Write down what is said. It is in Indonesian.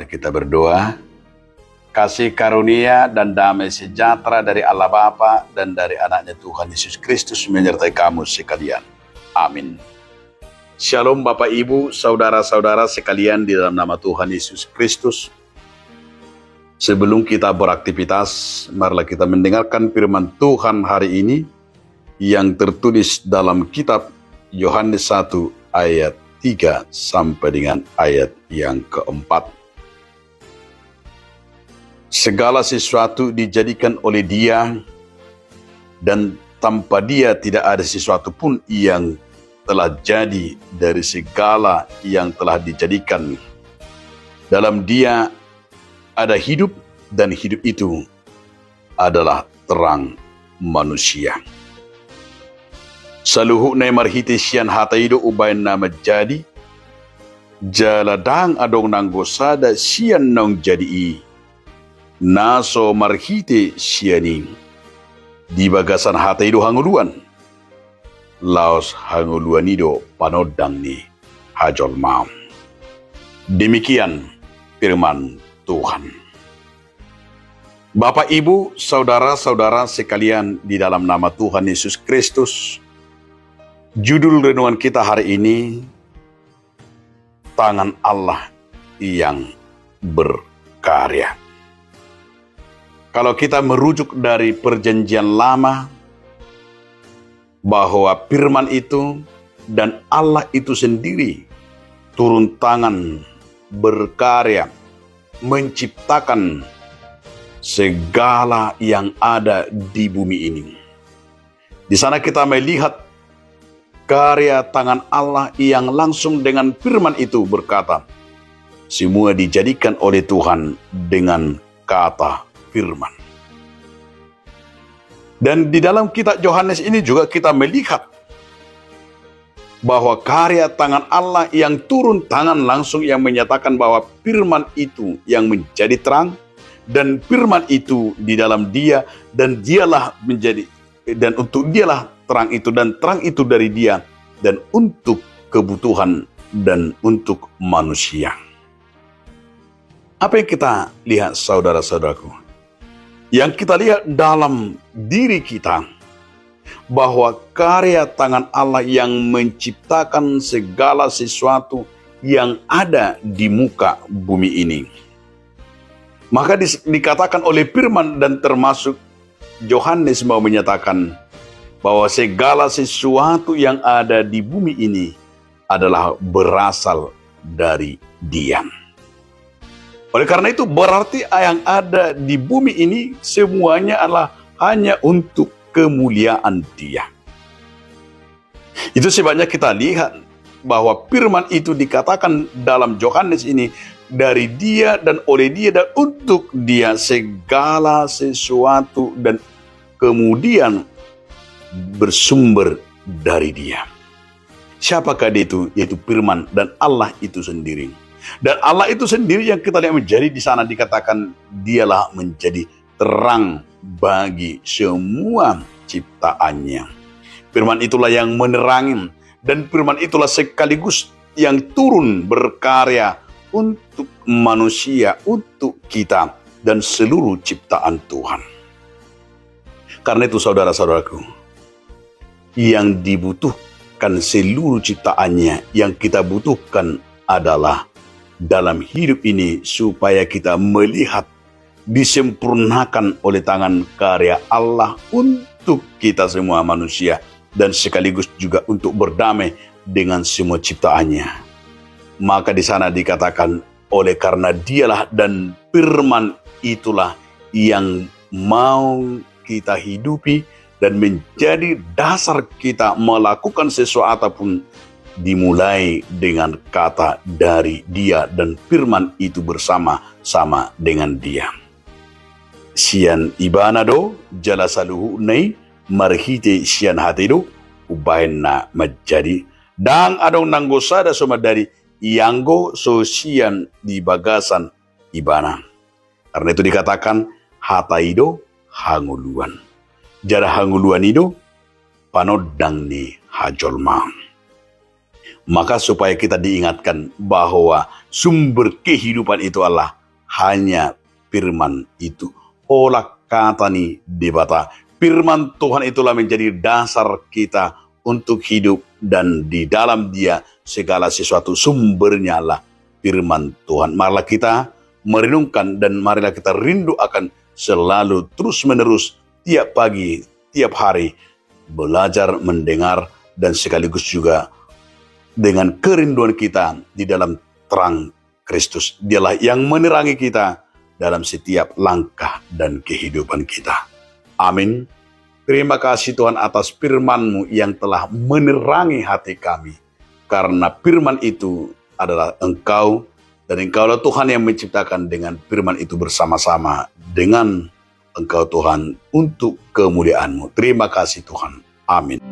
Mari kita berdoa. Kasih karunia dan damai sejahtera dari Allah Bapa dan dari anaknya Tuhan Yesus Kristus menyertai kamu sekalian. Amin. Shalom Bapak Ibu, saudara-saudara sekalian di dalam nama Tuhan Yesus Kristus. Sebelum kita beraktivitas, marilah kita mendengarkan firman Tuhan hari ini yang tertulis dalam kitab Yohanes 1 ayat 3 sampai dengan ayat yang keempat. Segala sesuatu dijadikan oleh Dia, dan tanpa Dia tidak ada sesuatu pun yang telah jadi dari segala yang telah dijadikan. Dalam Dia ada hidup, dan hidup itu adalah terang manusia. Saluhu na marhiti sian hataido ubayan nama jadi, jaladang adong nanggosada sian nong jadi naso marhite siani di bagasan hataido hanguluan laos hanguluan ido panodang ni hajol maam. Demikian firman Tuhan. Bapak, Ibu, saudara-saudara sekalian di dalam nama Tuhan Yesus Kristus, judul renungan kita hari ini, tangan Allah yang berkarya. Kalau kita merujuk dari perjanjian lama, bahwa firman itu dan Allah itu sendiri turun tangan berkarya, menciptakan segala yang ada di bumi ini. Di sana kita melihat karya tangan Allah yang langsung dengan firman itu berkata, semua dijadikan oleh Tuhan dengan kata firman. Dan di dalam kitab Yohanes ini juga kita melihat bahwa karya tangan Allah yang turun tangan langsung yang menyatakan bahwa firman itu yang menjadi terang, dan firman itu di dalam Dia, dan dialah menjadi, dan untuk dialah terang itu, dan terang itu dari Dia, dan untuk kebutuhan dan untuk manusia. Apa yang kita lihat, saudara-saudaraku? Yang kita lihat dalam diri kita, bahwa karya tangan Allah yang menciptakan segala sesuatu yang ada di muka bumi ini. Maka dikatakan oleh firman, dan termasuk Yohanes mau menyatakan bahwa segala sesuatu yang ada di bumi ini adalah berasal dari Dia. Oleh karena itu berarti yang ada di bumi ini semuanya adalah hanya untuk kemuliaan Dia. Itu sebabnya kita lihat bahwa firman itu dikatakan dalam Yohanes ini dari Dia dan oleh Dia dan untuk Dia segala sesuatu, dan kemudian bersumber dari Dia. Siapakah Dia itu? Yaitu firman dan Allah itu sendiri. Dan Allah itu sendiri yang kita lihat menjadi di sana dikatakan dialah menjadi terang bagi semua ciptaannya. Firman itulah yang menerangi, dan firman itulah sekaligus yang turun berkarya untuk manusia, untuk kita dan seluruh ciptaan Tuhan. Karena itu saudara-saudaraku, yang dibutuhkan seluruh ciptaannya, yang kita butuhkan adalah dalam hidup ini supaya kita melihat disempurnakan oleh tangan karya Allah untuk kita semua manusia, dan sekaligus juga untuk berdamai dengan semua ciptaannya. Maka di sana dikatakan oleh karena Dialah dan firman itulah yang mau kita hidupi dan menjadi dasar kita melakukan sesuatu pun, dimulai dengan kata dari Dia dan firman itu bersama-sama dengan Dia. Sian ibanado jala saluhu nei marhite sian hatido ubahen na majadi dang adong nanggosada soma dari ianggo sosian di bagasan ibana. Karena itu dikatakan hataido hanguluan. Jara hanguluan itu panodang ni hajolma. Maka supaya kita diingatkan bahwa sumber kehidupan itu adalah hanya firman itu. Olah katani debata. Firman Tuhan itulah menjadi dasar kita untuk hidup, dan di dalam Dia segala sesuatu sumbernya lah firman Tuhan. Marilah kita merenungkan dan marilah kita rindu akan selalu terus-menerus tiap pagi, tiap hari belajar, mendengar, dan sekaligus juga dengan kerinduan kita di dalam terang Kristus. Dialah yang menerangi kita dalam setiap langkah dan kehidupan kita. Amin. Terima kasih Tuhan atas firman-Mu yang telah menerangi hati kami. Karena firman itu adalah Engkau, dan Engkaulah Tuhan yang menciptakan. Dengan firman itu bersama-sama dengan Engkau Tuhan untuk kemuliaan-Mu. Terima kasih Tuhan. Amin.